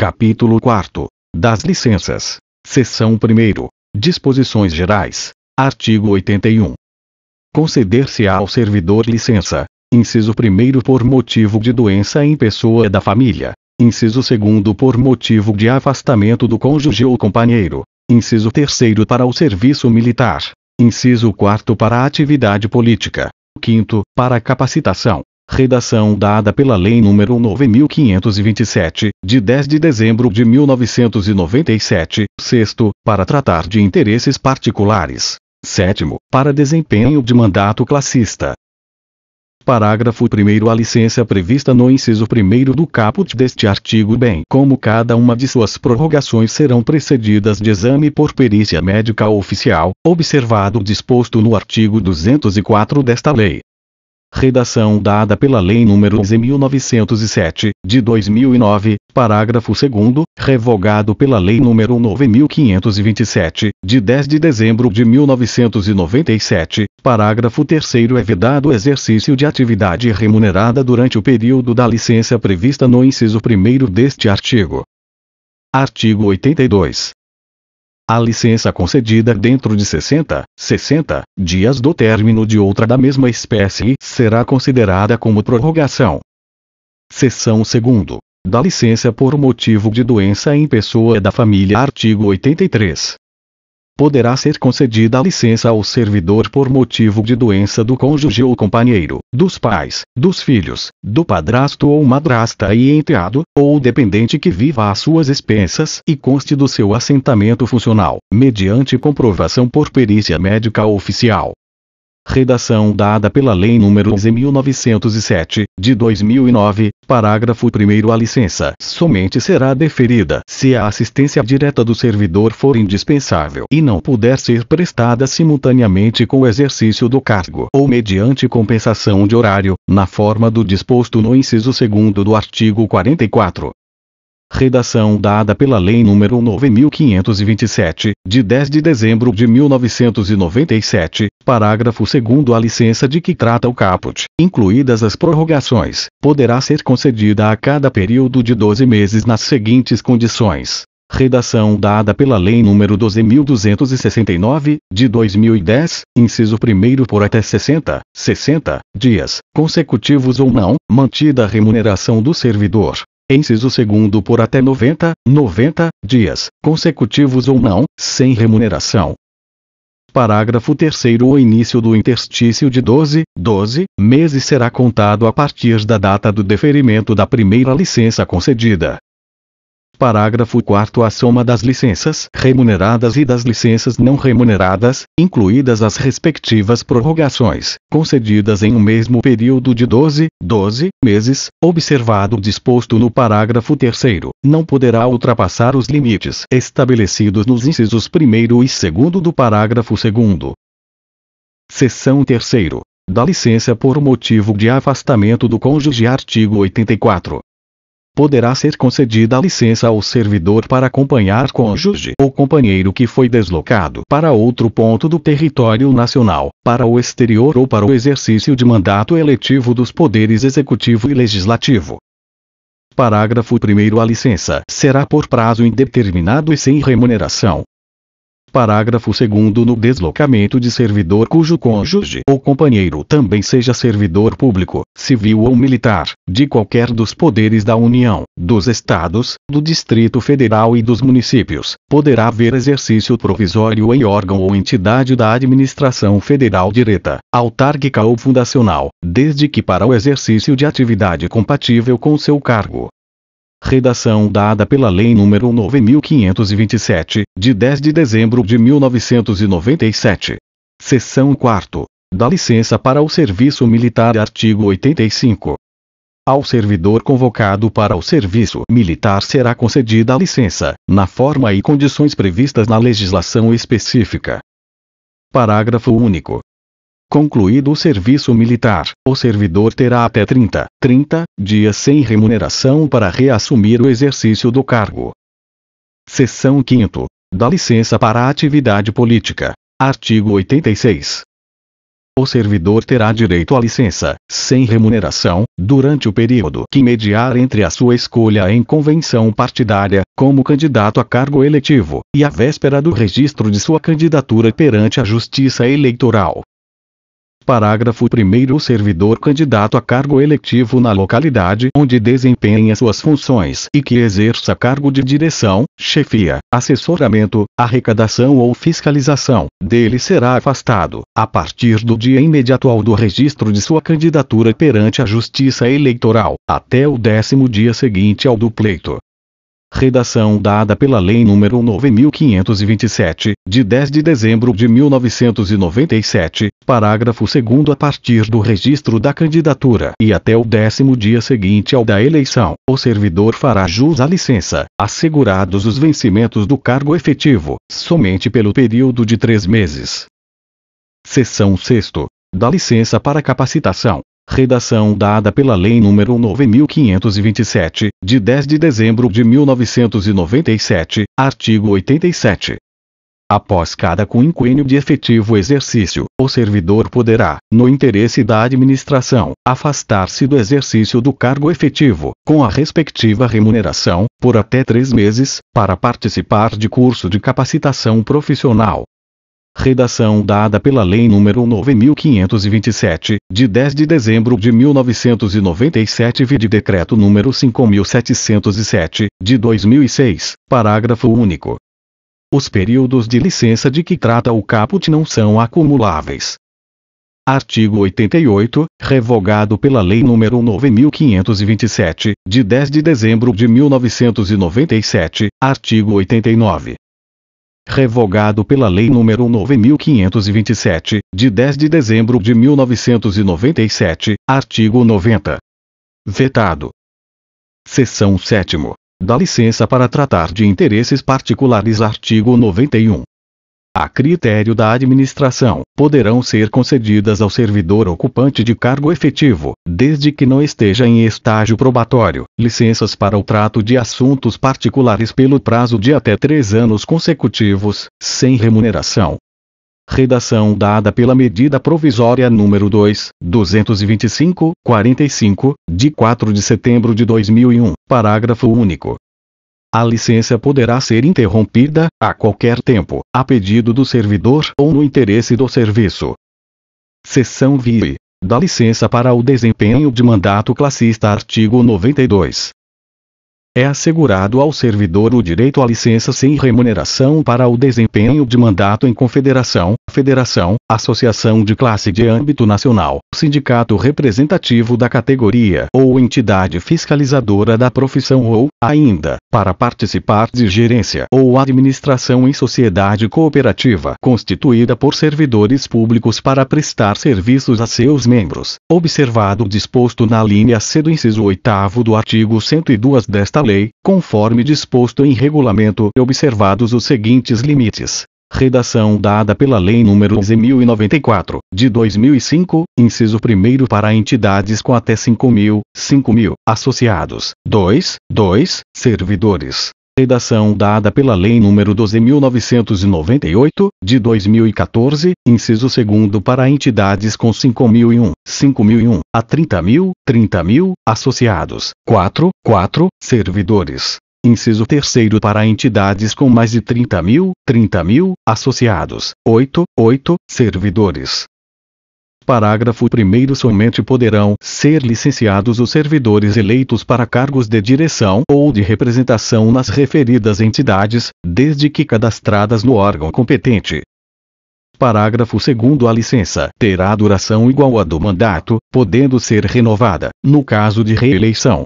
Capítulo 4. Das licenças. Seção 1º. Disposições gerais. Artigo 81. Conceder-se-á ao servidor licença. Inciso 1º por motivo de doença em pessoa da família. Inciso 2º por motivo de afastamento do cônjuge ou companheiro. Inciso 3º para o serviço militar. Inciso 4º para a atividade política. 5º, para a capacitação. Redação dada pela Lei nº 9.527, de 10 de dezembro de 1997. 6º, para tratar de interesses particulares. 7º, para desempenho de mandato classista. Parágrafo 1º. A licença prevista no inciso 1º do caput deste artigo, bem como cada uma de suas prorrogações, serão precedidas de exame por perícia médica oficial, observado o disposto no artigo 204 desta lei. Redação dada pela Lei nº 11.907, de 2009, parágrafo 2º, revogado pela Lei nº 9.527, de 10 de dezembro de 1997, parágrafo 3º. É vedado o exercício de atividade remunerada durante o período da licença prevista no inciso 1º deste artigo. Artigo 82. A licença concedida dentro de 60 dias do término de outra da mesma espécie será considerada como prorrogação. Seção 2º. Da licença por motivo de doença em pessoa da família. Artigo 83. Poderá ser concedida a licença ao servidor por motivo de doença do cônjuge ou companheiro, dos pais, dos filhos, do padrasto ou madrasta e enteado, ou dependente que viva às suas expensas e conste do seu assentamento funcional, mediante comprovação por perícia médica oficial. Redação dada pela Lei nº 11.907, de 2009, parágrafo 1º. A licença somente será deferida se a assistência direta do servidor for indispensável e não puder ser prestada simultaneamente com o exercício do cargo ou mediante compensação de horário, na forma do disposto no inciso 2º do artigo 44. Redação dada pela Lei nº 9.527, de 10 de dezembro de 1997, parágrafo 2º. A licença de que trata o caput, incluídas as prorrogações, poderá ser concedida a cada período de 12 meses nas seguintes condições. Redação dada pela Lei nº 12.269, de 2010, inciso 1º por até 60 dias, consecutivos ou não, mantida a remuneração do servidor. Inciso 2º por até 90 dias, consecutivos ou não, sem remuneração. Parágrafo 3º. O início do interstício de 12 meses será contado a partir da data do deferimento da primeira licença concedida. Parágrafo 4º. A soma das licenças remuneradas e das licenças não remuneradas, incluídas as respectivas prorrogações, concedidas em um mesmo período de 12 meses, observado o disposto no parágrafo 3º, não poderá ultrapassar os limites estabelecidos nos incisos 1º e 2º do parágrafo 2º. Seção 3º. Da licença por motivo de afastamento do cônjuge. Artigo 84. Poderá ser concedida a licença ao servidor para acompanhar cônjuge ou companheiro que foi deslocado para outro ponto do território nacional, para o exterior ou para o exercício de mandato eletivo dos poderes executivo e legislativo. Parágrafo 1º. A licença será por prazo indeterminado e sem remuneração. Parágrafo 2º. No deslocamento de servidor cujo cônjuge ou companheiro também seja servidor público, civil ou militar, de qualquer dos poderes da União, dos Estados, do Distrito Federal e dos municípios, poderá haver exercício provisório em órgão ou entidade da administração federal direta, autárquica ou fundacional, desde que para o exercício de atividade compatível com seu cargo. Redação dada pela Lei nº 9.527, de 10 de dezembro de 1997. Seção 4º. Da licença para o serviço militar. Artigo 85. Ao servidor convocado para o serviço militar será concedida a licença, na forma e condições previstas na legislação específica. Parágrafo único. Concluído o serviço militar, o servidor terá até 30 dias sem remuneração para reassumir o exercício do cargo. Seção 5º. Da licença para a atividade política. Artigo 86. o servidor terá direito à licença, sem remuneração, durante o período que mediar entre a sua escolha em convenção partidária, como candidato a cargo eletivo, e a véspera do registro de sua candidatura perante a Justiça Eleitoral. Parágrafo 1º. O servidor candidato a cargo eletivo na localidade onde desempenha suas funções e que exerça cargo de direção, chefia, assessoramento, arrecadação ou fiscalização, dele será afastado, a partir do dia imediato ao do registro de sua candidatura perante a Justiça Eleitoral, até o 10º dia seguinte ao do pleito. Redação dada pela Lei nº 9.527, de 10 de dezembro de 1997, parágrafo 2º. A partir do registro da candidatura e até o 10º dia seguinte ao da eleição, o servidor fará jus à licença, assegurados os vencimentos do cargo efetivo, somente pelo período de 3 meses. Seção 6ª. Da licença para capacitação. Redação dada pela Lei nº 9.527, de 10 de dezembro de 1997, artigo 87. Após cada quinquênio de efetivo exercício, o servidor poderá, no interesse da administração, afastar-se do exercício do cargo efetivo, com a respectiva remuneração, por até 3 meses, para participar de curso de capacitação profissional. Redação dada pela Lei nº 9.527, de 10 de dezembro de 1997 vide Decreto nº 5.707, de 2006, parágrafo único. Os períodos de licença de que trata o caput não são acumuláveis. Artigo 88, revogado pela Lei nº 9.527, de 10 de dezembro de 1997, artigo 89. Revogado pela Lei nº 9.527, de 10 de dezembro de 1997, artigo 90. Vetado. Seção 7ª. Da licença para tratar de interesses particulares. Artigo 91. A critério da administração, poderão ser concedidas ao servidor ocupante de cargo efetivo, desde que não esteja em estágio probatório, licenças para o trato de assuntos particulares pelo prazo de até 3 anos consecutivos, sem remuneração. Redação dada pela Medida Provisória número 2.225/45, de 4 de setembro de 2001, parágrafo único. A licença poderá ser interrompida, a qualquer tempo, a pedido do servidor ou no interesse do serviço. Seção VI. Da licença para o desempenho de mandato classista. Artigo 92. É assegurado ao servidor o direito à licença sem remuneração para o desempenho de mandato em confederação, federação, associação de classe de âmbito nacional, sindicato representativo da categoria ou entidade fiscalizadora da profissão ou, ainda, para participar de gerência ou administração em sociedade cooperativa constituída por servidores públicos para prestar serviços a seus membros, observado o disposto na linha C do inciso 8º do artigo 102 desta lei, conforme disposto em regulamento e observados os seguintes limites. Redação dada pela Lei nº 11.094, de 2005, inciso 1º para entidades com até 5.000 associados. 2. Servidores. Redação dada pela Lei nº 12.998, de 2014, inciso 2º para entidades com 5.001 a 30.000 associados. 4. Servidores. Inciso 3º para entidades com mais de 30.000 associados. 8. Servidores. Parágrafo 1º. Somente poderão ser licenciados os servidores eleitos para cargos de direção ou de representação nas referidas entidades, desde que cadastradas no órgão competente. Parágrafo 2º. A licença terá duração igual à do mandato, podendo ser renovada, no caso de reeleição.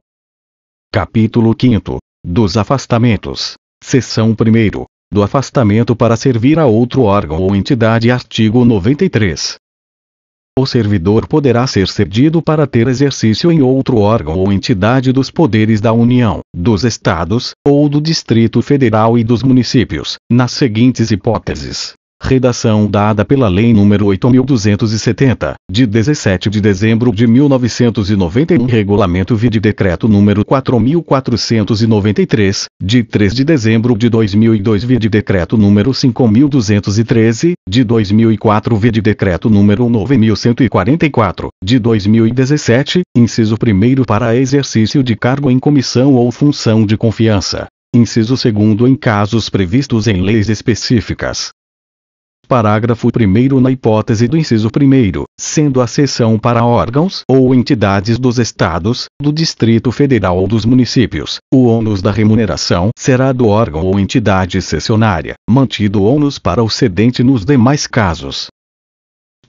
Capítulo 5º. Dos afastamentos. Seção 1ª. Do afastamento para servir a outro órgão ou entidade. Artigo 93. O servidor poderá ser cedido para ter exercício em outro órgão ou entidade dos poderes da União, dos Estados, ou do Distrito Federal e dos municípios, nas seguintes hipóteses. Redação dada pela Lei nº 8.270, de 17 de dezembro de 1991, Regulamento vide Decreto nº 4.493, de 3 de dezembro de 2002, vide Decreto nº 5.213, de 2004, vide Decreto nº 9.144, de 2017, inciso 1º, para exercício de cargo em comissão ou função de confiança. Inciso 2º, em casos previstos em leis específicas. Parágrafo 1º, na hipótese do inciso 1º, sendo a cessão para órgãos ou entidades dos Estados, do Distrito Federal ou dos municípios, o ônus da remuneração será do órgão ou entidade cessionária, mantido o ônus para o cedente nos demais casos.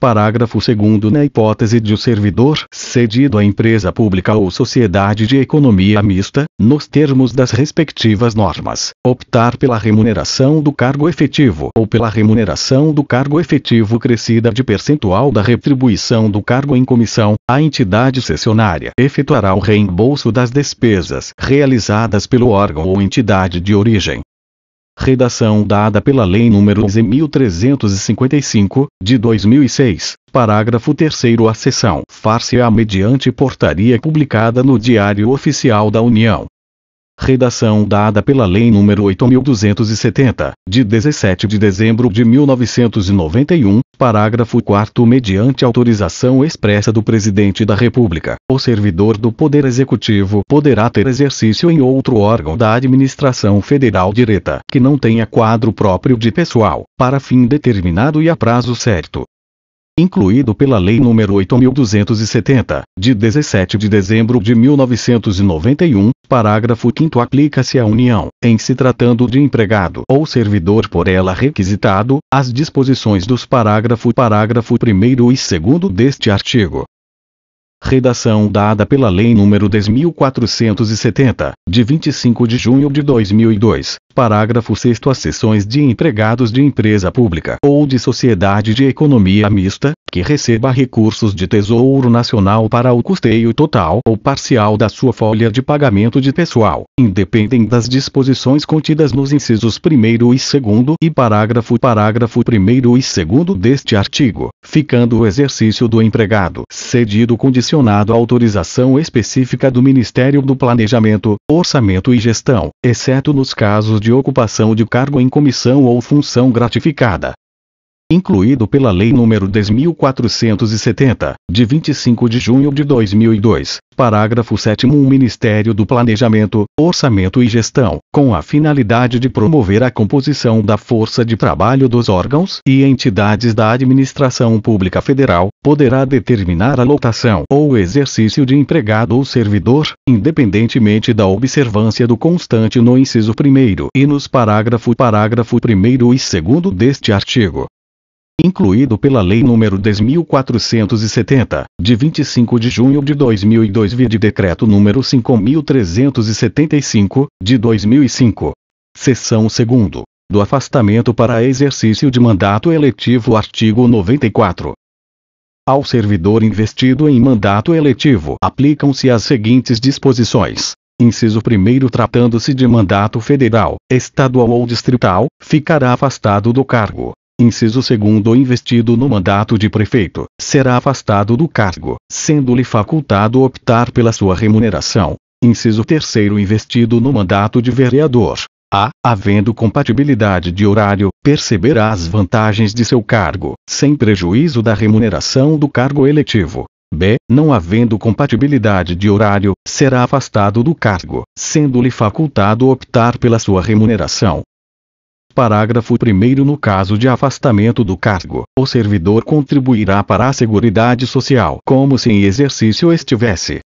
Parágrafo 2º, na hipótese de o servidor cedido à empresa pública ou sociedade de economia mista, nos termos das respectivas normas, optar pela remuneração do cargo efetivo ou pela remuneração do cargo efetivo crescida de percentual da retribuição do cargo em comissão, a entidade cessionária efetuará o reembolso das despesas realizadas pelo órgão ou entidade de origem. Redação dada pela Lei nº 11.355, de 2006, parágrafo 3º, a cessão far-se-á mediante portaria publicada no Diário Oficial da União. Redação dada pela Lei nº 8.270, de 17 de dezembro de 1991, parágrafo 4º, mediante autorização expressa do Presidente da República, o servidor do Poder Executivo poderá ter exercício em outro órgão da administração federal direta que não tenha quadro próprio de pessoal, para fim determinado e a prazo certo. Incluído pela Lei nº 8.270, de 17 de dezembro de 1991, parágrafo 5º, aplica-se à União, em se tratando de empregado ou servidor por ela requisitado, as disposições dos parágrafo 1º e 2º deste artigo. Redação dada pela Lei nº 10.470, de 25 de junho de 2002, parágrafo 6º, as cessões de empregados de empresa pública ou de sociedade de economia mista, que receba recursos de Tesouro Nacional para o custeio total ou parcial da sua folha de pagamento de pessoal, independem das disposições contidas nos incisos 1º e 2º e parágrafo 1º e 2º deste artigo, ficando o exercício do empregado cedido condicionado à autorização específica do Ministério do Planejamento, Orçamento e Gestão, exceto nos casos de ocupação de cargo em comissão ou função gratificada. Incluído pela Lei nº 10.470, de 25 de junho de 2002, parágrafo 7º, o Ministério do Planejamento, Orçamento e Gestão, com a finalidade de promover a composição da força de trabalho dos órgãos e entidades da administração pública federal, poderá determinar a lotação ou exercício de empregado ou servidor, independentemente da observância do constante no inciso 1º e nos parágrafo 1º e 2º deste artigo. Incluído pela Lei nº 10.470, de 25 de junho de 2002, vide Decreto nº 5.375, de 2005. Seção 2º. Do afastamento para exercício de mandato eletivo. Artigo 94. Ao servidor investido em mandato eletivo aplicam-se as seguintes disposições. Inciso 1º, tratando-se de mandato federal, estadual ou distrital, ficará afastado do cargo. Inciso 2º, investido no mandato de prefeito, será afastado do cargo, sendo-lhe facultado optar pela sua remuneração. Inciso 3º, investido no mandato de vereador, havendo compatibilidade de horário, perceberá as vantagens de seu cargo, sem prejuízo da remuneração do cargo eletivo. B. Não havendo compatibilidade de horário, será afastado do cargo, sendo-lhe facultado optar pela sua remuneração. Parágrafo 1º, no caso de afastamento do cargo, o servidor contribuirá para a Seguridade Social como se em exercício estivesse.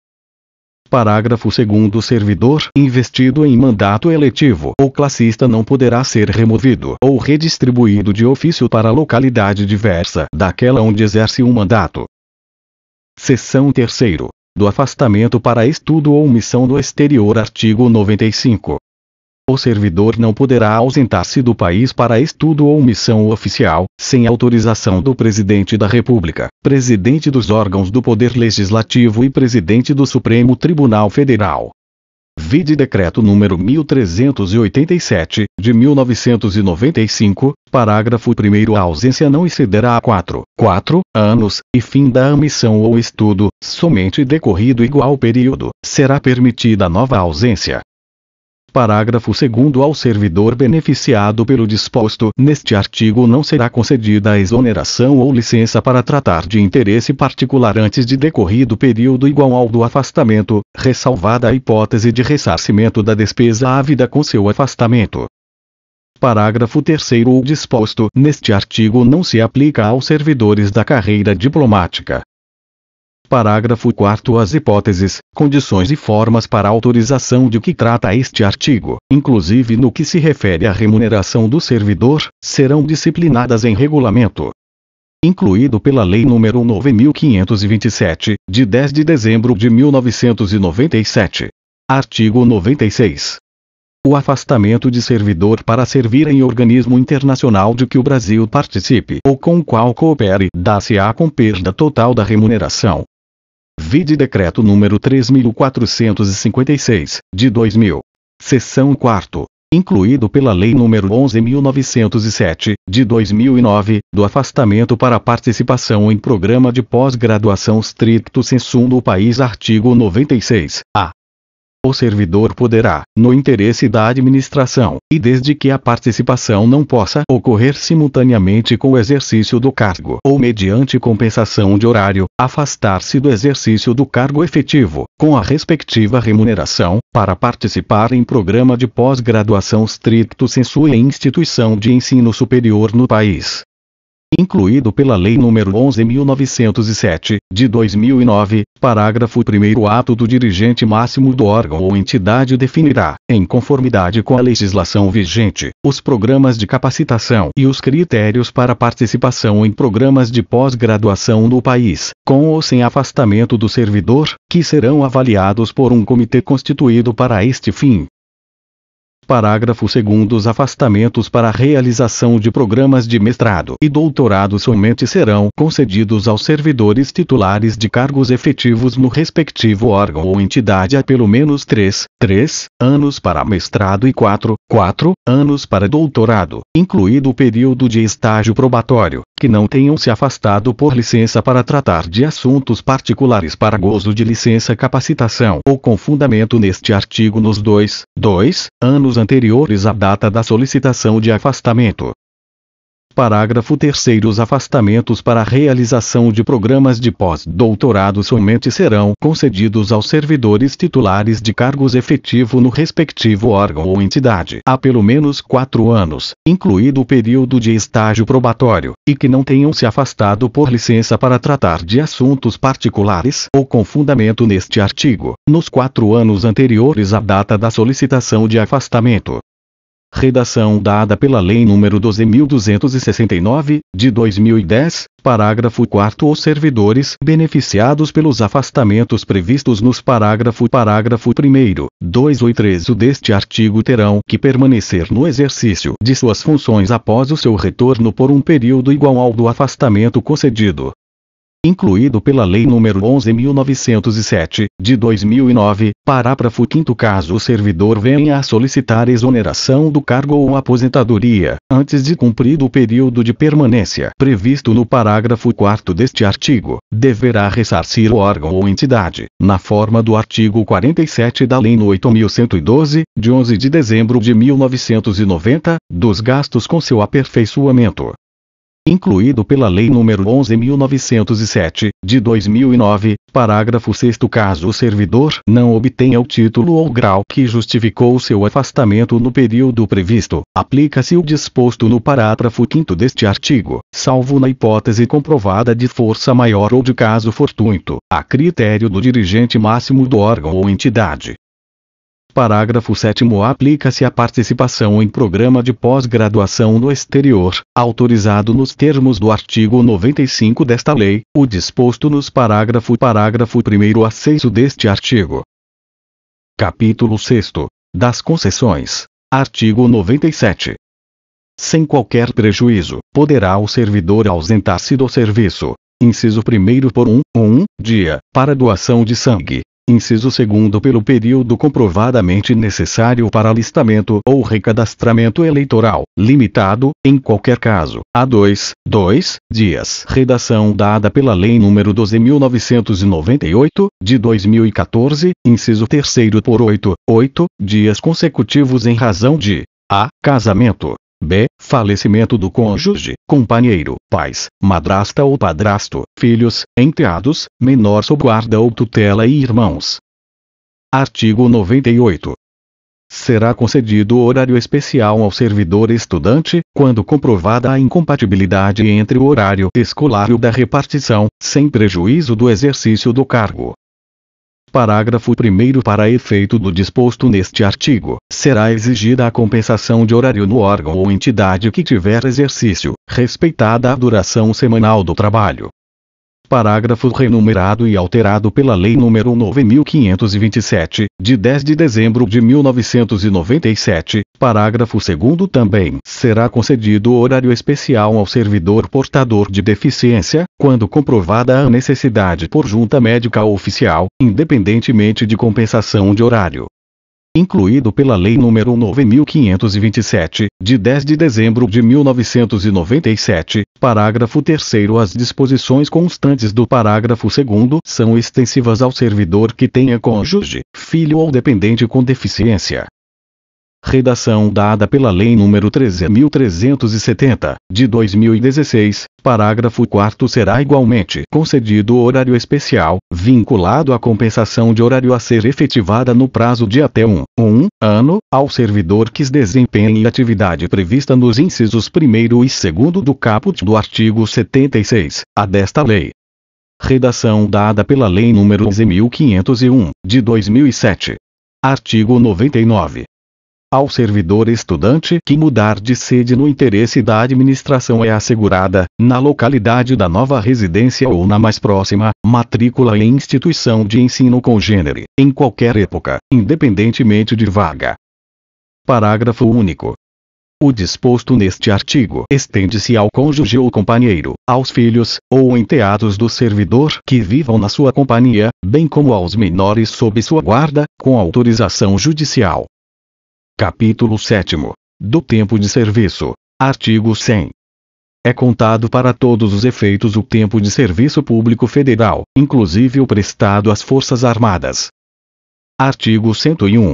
Parágrafo 2º, o servidor investido em mandato eletivo ou classista não poderá ser removido ou redistribuído de ofício para localidade diversa daquela onde exerce o mandato. Seção 3º. Do afastamento para estudo ou missão no exterior. Artigo 95. O servidor não poderá ausentar-se do país para estudo ou missão oficial, sem autorização do Presidente da República, Presidente dos órgãos do Poder Legislativo e Presidente do Supremo Tribunal Federal. Vide Decreto número 1387, de 1995, parágrafo 1º. A ausência não excederá a 4 anos, e fim da missão ou estudo, somente decorrido igual período, será permitida nova ausência. Parágrafo 2º. Ao servidor beneficiado pelo disposto neste artigo não será concedida a exoneração ou licença para tratar de interesse particular antes de decorrido período igual ao do afastamento, ressalvada a hipótese de ressarcimento da despesa havida com seu afastamento. Parágrafo 3º. O disposto neste artigo não se aplica aos servidores da carreira diplomática. Parágrafo 4º. As hipóteses, condições e formas para autorização de que trata este artigo, inclusive no que se refere à remuneração do servidor, serão disciplinadas em regulamento incluído pela Lei nº 9.527, de 10 de dezembro de 1997. Artigo 96. O afastamento de servidor para servir em organismo internacional de que o Brasil participe ou com o qual coopere, dá-se-á com perda total da remuneração. Vide Decreto número 3.456, de 2000. Seção 4ª. Incluído pela Lei nº 11.907, de 2009, do afastamento para participação em programa de pós-graduação stricto sensu no país. Artigo 96. A. O servidor poderá, no interesse da administração, e desde que a participação não possa ocorrer simultaneamente com o exercício do cargo ou mediante compensação de horário, afastar-se do exercício do cargo efetivo, com a respectiva remuneração, para participar em programa de pós-graduação stricto sensu em instituição de ensino superior no país. Incluído pela Lei nº 11.907, de 2009, parágrafo 1º. O ato do dirigente máximo do órgão ou entidade definirá, em conformidade com a legislação vigente, os programas de capacitação e os critérios para participação em programas de pós-graduação no país, com ou sem afastamento do servidor, que serão avaliados por um comitê constituído para este fim. Parágrafo 2º. Os afastamentos para a realização de programas de mestrado e doutorado somente serão concedidos aos servidores titulares de cargos efetivos no respectivo órgão ou entidade há pelo menos 3 anos para mestrado e 4 anos para doutorado, incluído o período de estágio probatório, que não tenham se afastado por licença para tratar de assuntos particulares para gozo de licença capacitação ou com fundamento neste artigo nos 2 anos anteriores à data da solicitação de afastamento. Parágrafo 3º. Os afastamentos para a realização de programas de pós-doutorado somente serão concedidos aos servidores titulares de cargos efetivo no respectivo órgão ou entidade há pelo menos 4 anos, incluído o período de estágio probatório, e que não tenham se afastado por licença para tratar de assuntos particulares ou com fundamento neste artigo, nos 4 anos anteriores à data da solicitação de afastamento. Redação dada pela Lei nº 12.269, de 2010, parágrafo 4º. Os servidores beneficiados pelos afastamentos previstos nos parágrafo 1º, 2 e 3 deste artigo terão que permanecer no exercício de suas funções após o seu retorno por um período igual ao do afastamento concedido. Incluído pela Lei nº 11.907, de 2009, parágrafo 5º. Caso o servidor venha a solicitar exoneração do cargo ou aposentadoria, antes de cumprido o período de permanência previsto no parágrafo 4º deste artigo, deverá ressarcir o órgão ou entidade, na forma do artigo 47 da Lei nº 8.112, de 11 de dezembro de 1990, dos gastos com seu aperfeiçoamento. Incluído pela Lei nº 11.907, de 2009, parágrafo 6º. Caso o servidor não obtenha o título ou grau que justificou seu afastamento no período previsto, aplica-se o disposto no parágrafo 5º deste artigo, salvo na hipótese comprovada de força maior ou de caso fortuito, a critério do dirigente máximo do órgão ou entidade. Parágrafo 7º. Aplica-se a participação em programa de pós-graduação no exterior, autorizado nos termos do artigo 95 desta lei, o disposto nos parágrafo 1º a 6 deste artigo. Capítulo 6º. Das concessões. Artigo 97. Sem qualquer prejuízo, poderá o servidor ausentar-se do serviço. Inciso 1º por um dia, para doação de sangue. inciso 2º pelo período comprovadamente necessário para alistamento ou recadastramento eleitoral, limitado, em qualquer caso, a 2 dias. Redação dada pela Lei nº 12.998, de 2014, inciso 3º por 8 dias consecutivos em razão de a. Casamento. B. Falecimento do cônjuge, companheiro, pais, madrasta ou padrasto, filhos, enteados, menor sob guarda ou tutela e irmãos. Artigo 98. Será concedido horário especial ao servidor estudante, quando comprovada a incompatibilidade entre o horário escolar e o da repartição, sem prejuízo do exercício do cargo. Parágrafo 1º. Para efeito do disposto neste artigo, será exigida a compensação de horário no órgão ou entidade que tiver exercício, respeitada a duração semanal do trabalho. Parágrafo renumerado e alterado pela Lei nº 9.527, de 10 de dezembro de 1997, parágrafo 2º também será concedido horário especial ao servidor portador de deficiência, quando comprovada a necessidade por junta médica oficial, independentemente de compensação de horário. Incluído pela Lei nº 9.527, de 10 de dezembro de 1997, parágrafo 3º. As disposições constantes do parágrafo 2º são extensivas ao servidor que tenha cônjuge, filho ou dependente com deficiência. Redação dada pela Lei nº 13.370, de 2016, parágrafo 4º. Será igualmente concedido horário especial, vinculado à compensação de horário a ser efetivada no prazo de até um ano, ao servidor que desempenhe atividade prevista nos incisos 1º e 2º do caput do artigo 76-A desta lei. Redação dada pela Lei nº 11.501, de 2007. Artigo 99. Ao servidor estudante que mudar de sede no interesse da administração é assegurada, na localidade da nova residência ou na mais próxima, matrícula em instituição de ensino congênere, em qualquer época, independentemente de vaga. Parágrafo único. O disposto neste artigo estende-se ao cônjuge ou companheiro, aos filhos, ou enteados do servidor que vivam na sua companhia, bem como aos menores sob sua guarda, com autorização judicial. Capítulo 7º. Do tempo de serviço. Artigo 100. É contado para todos os efeitos o tempo de serviço público federal, inclusive o prestado às Forças Armadas. Artigo 101.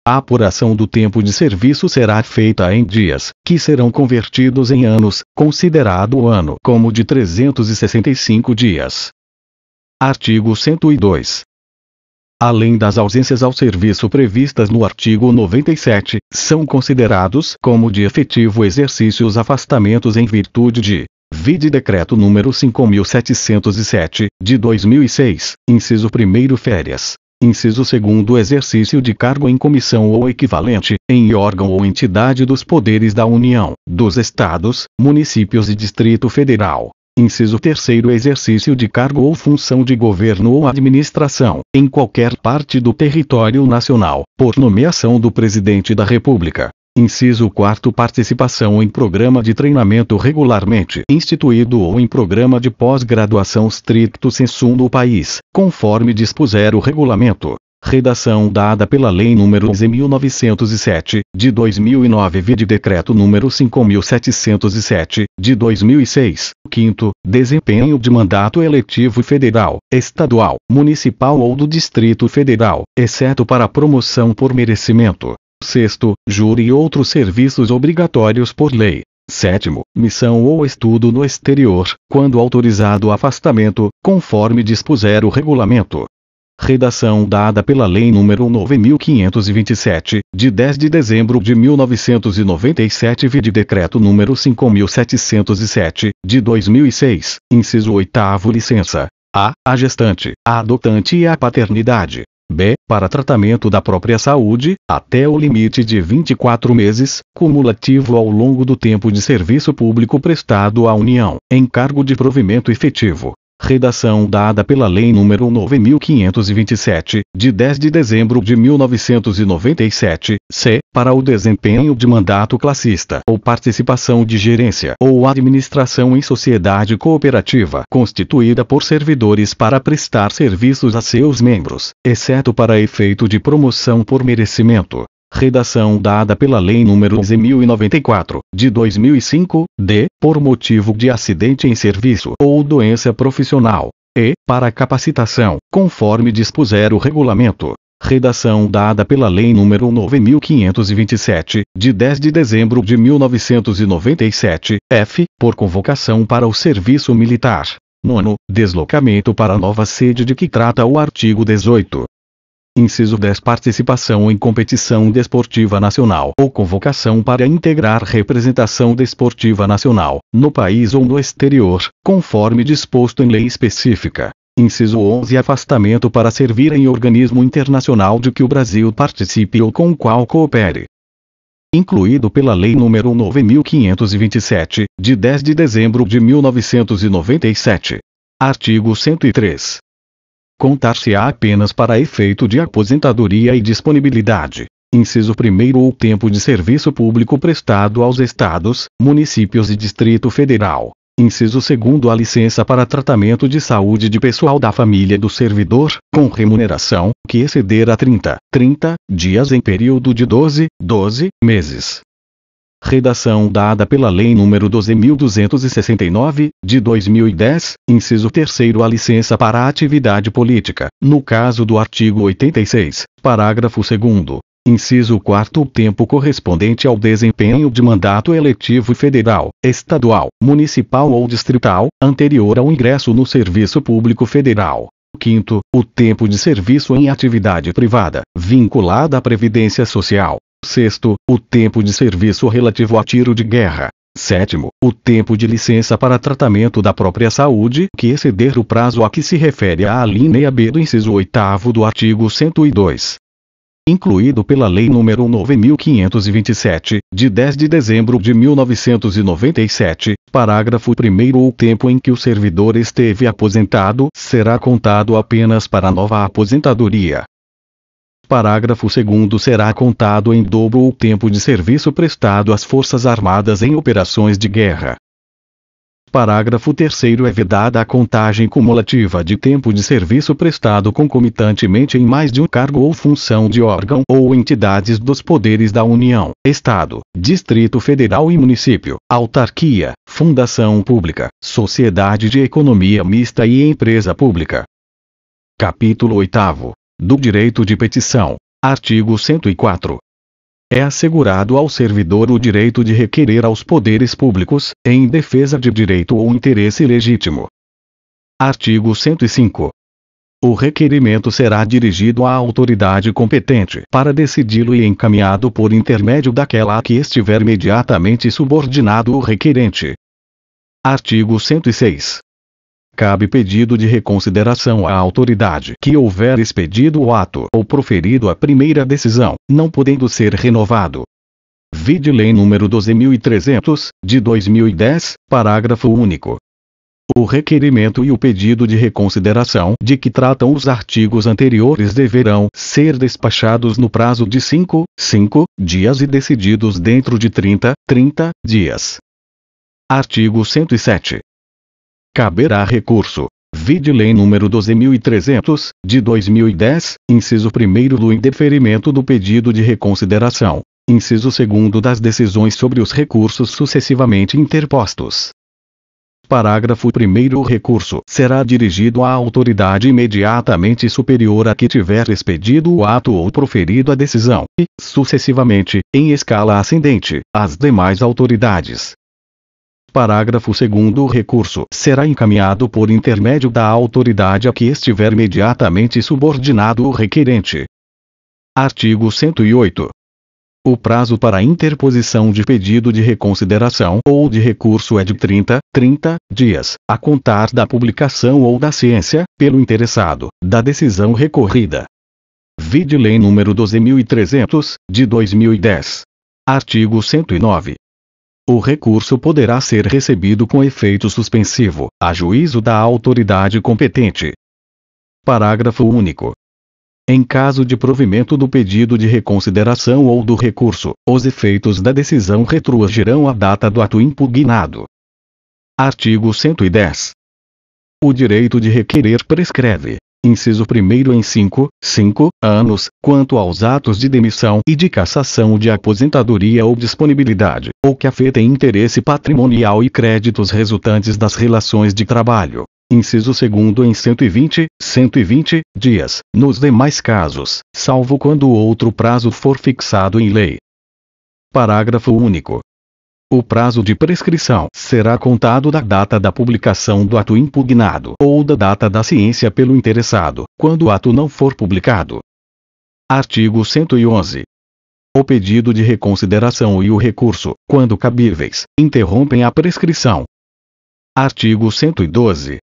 A apuração do tempo de serviço será feita em dias, que serão convertidos em anos, considerado o ano como de 365 dias. Artigo 102. Além das ausências ao serviço previstas no artigo 97, são considerados como de efetivo exercício os afastamentos em virtude de vide Decreto nº 5.707, de 2006, inciso 1º férias, inciso 2º exercício de cargo em comissão ou equivalente, em órgão ou entidade dos poderes da União, dos Estados, municípios e Distrito Federal. Inciso 3º exercício de cargo ou função de governo ou administração, em qualquer parte do território nacional, por nomeação do Presidente da República. Inciso 4º participação em programa de treinamento regularmente instituído ou em programa de pós-graduação stricto sensu no país, conforme dispuser o regulamento. Redação dada pela Lei nº 11.907, de 2009 vide Decreto nº 5.707, de 2006. 5º. Desempenho de mandato eletivo federal, estadual, municipal ou do Distrito Federal, exceto para promoção por merecimento. 6º. Júri e outros serviços obrigatórios por lei. 7º. Missão ou estudo no exterior, quando autorizado o afastamento, conforme dispuser o regulamento. Redação dada pela Lei nº 9.527, de 10 de dezembro de 1997 vide Decreto nº 5.707, de 2006, inciso 8º licença. A. A gestante, a adotante e a paternidade. B. Para tratamento da própria saúde, até o limite de 24 meses, cumulativo ao longo do tempo de serviço público prestado à União, em cargo de provimento efetivo. Redação dada pela Lei nº 9.527, de 10 de dezembro de 1997, c. para o desempenho de mandato classista ou participação de gerência ou administração em sociedade cooperativa constituída por servidores para prestar serviços a seus membros, exceto para efeito de promoção por merecimento. Redação dada pela Lei nº 11.094, de 2005, d. por motivo de acidente em serviço ou doença profissional, e. para capacitação, conforme dispuser o regulamento. Redação dada pela Lei nº 9.527, de 10 de dezembro de 1997, f. por convocação para o serviço militar. 9. Deslocamento para a nova sede de que trata o artigo 18. Inciso 10. Participação em competição desportiva nacional ou convocação para integrar representação desportiva nacional, no país ou no exterior, conforme disposto em lei específica. Inciso 11. Afastamento para servir em organismo internacional de que o Brasil participe ou com o qual coopere. Incluído pela Lei nº 9.527, de 10 de dezembro de 1997. Artigo 103. Contar-se-á apenas para efeito de aposentadoria e disponibilidade. Inciso 1º. O tempo de serviço público prestado aos Estados, municípios e Distrito Federal. Inciso 2º. A licença para tratamento de saúde de pessoal da família do servidor, com remuneração, que exceder a 30 dias em período de 12 meses. Redação dada pela Lei nº 12.269, de 2010, inciso 3º. A licença para a atividade política, no caso do artigo 86, parágrafo 2º. Inciso 4º. O tempo correspondente ao desempenho de mandato eletivo federal, estadual, municipal ou distrital, anterior ao ingresso no serviço público federal. 5º. O tempo de serviço em atividade privada, vinculada à Previdência Social. 6º. O tempo de serviço relativo a tiro de guerra. 7º. O tempo de licença para tratamento da própria saúde que exceder o prazo a que se refere a alínea B do inciso 8º do artigo 102. Incluído pela Lei nº 9.527, de 10 de dezembro de 1997, parágrafo 1º. O tempo em que o servidor esteve aposentado será contado apenas para nova aposentadoria. Parágrafo 2º. Será contado em dobro o tempo de serviço prestado às Forças Armadas em operações de guerra. Parágrafo 3º. É vedada a contagem cumulativa de tempo de serviço prestado concomitantemente em mais de um cargo ou função de órgão ou entidades dos poderes da União, Estado, Distrito Federal e Município, autarquia, fundação pública, sociedade de economia mista e empresa pública. Capítulo 8º. Do direito de petição. Artigo 104. É assegurado ao servidor o direito de requerer aos poderes públicos, em defesa de direito ou interesse legítimo. Artigo 105. O requerimento será dirigido à autoridade competente para decidi-lo e encaminhado por intermédio daquela a que estiver imediatamente subordinado o requerente. Artigo 106. Cabe pedido de reconsideração à autoridade que houver expedido o ato ou proferido a primeira decisão, não podendo ser renovado. Vide Lei nº 12.300, de 2010, parágrafo único. O requerimento e o pedido de reconsideração de que tratam os artigos anteriores deverão ser despachados no prazo de 5 dias e decididos dentro de 30 dias. Artigo 107. Caberá recurso. Vide Lei nº 12.300, de 2010, inciso 1º do indeferimento do pedido de reconsideração, inciso 2º das decisões sobre os recursos sucessivamente interpostos. Parágrafo 1º. O recurso será dirigido à autoridade imediatamente superior a que tiver expedido o ato ou proferido a decisão, e, sucessivamente, em escala ascendente, às demais autoridades. Parágrafo 2º. O recurso será encaminhado por intermédio da autoridade a que estiver imediatamente subordinado o requerente. Artigo 108. O prazo para interposição de pedido de reconsideração ou de recurso é de 30 dias, a contar da publicação ou da ciência, pelo interessado, da decisão recorrida. Vide Lei nº 12.300, de 2010. Artigo 109. o recurso poderá ser recebido com efeito suspensivo, a juízo da autoridade competente. Parágrafo único. Em caso de provimento do pedido de reconsideração ou do recurso, os efeitos da decisão retroagirão à data do ato impugnado. Artigo 110. O direito de requerer prescreve, inciso 1º em 5 anos, quanto aos atos de demissão e de cassação de aposentadoria ou disponibilidade, ou que afetem interesse patrimonial e créditos resultantes das relações de trabalho. Inciso 2º em 120 dias, nos demais casos, salvo quando outro prazo for fixado em lei. Parágrafo único. O prazo de prescrição será contado da data da publicação do ato impugnado ou da data da ciência pelo interessado, quando o ato não for publicado. Artigo 111. O pedido de reconsideração e o recurso, quando cabíveis, interrompem a prescrição. Artigo 112.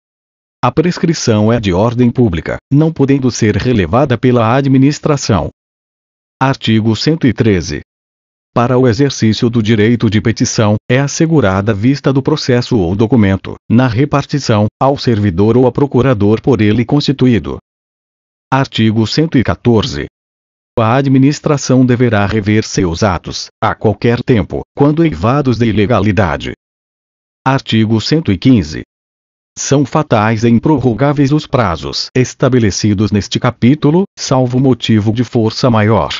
A prescrição é de ordem pública, não podendo ser relevada pela administração. Artigo 113. Para o exercício do direito de petição, é assegurada vista do processo ou documento, na repartição, ao servidor ou a procurador por ele constituído. Artigo 114. A administração deverá rever seus atos, a qualquer tempo, quando eivados de ilegalidade. Artigo 115. São fatais e improrrogáveis os prazos estabelecidos neste capítulo, salvo motivo de força maior.